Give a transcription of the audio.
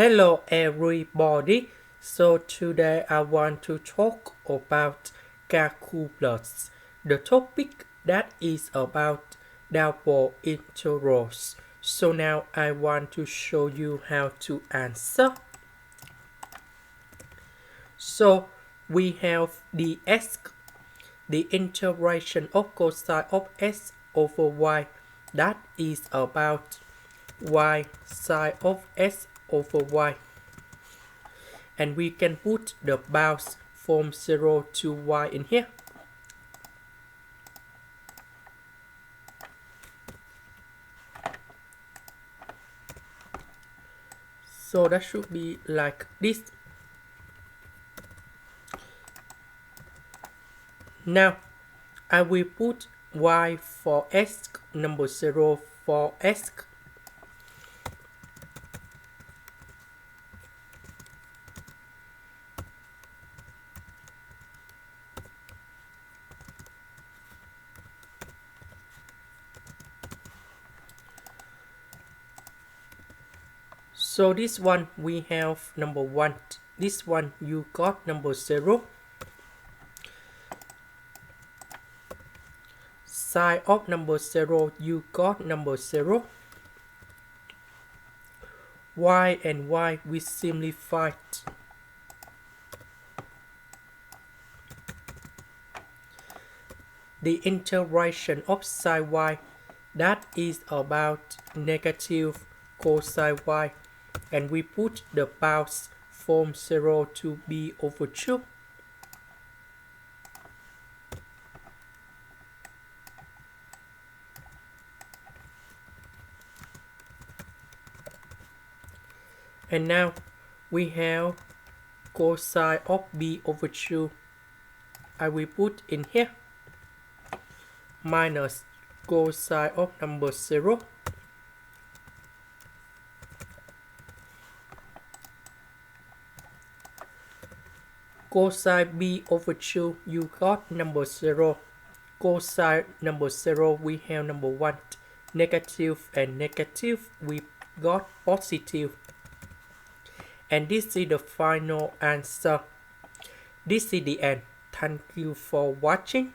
Hello everybody. So today I want to talk about calculus. The topic that is about double integrals. So now I want to show you how to answer. So we have the x, the integration of cosine of x over y. That is about y sine of x over y. And we can put the bounds from 0 to y in here. So that should be like this. Now I will put y for x, number 0 for x. So this one we have number 1. This one you got number 0. Sine of number 0 you got number 0. Y and y we simplified. The integration of sine y, that is about negative cosine y, and we put the bounds from 0 to b over 2. And now we have cosine of b over 2. I will put in here minus cosine of number 0 cosine b over 2 you got number 0. Cosine number 0 we have number 1. Negative and negative we got positive. And this is the final answer. This is the end. Thank you for watching.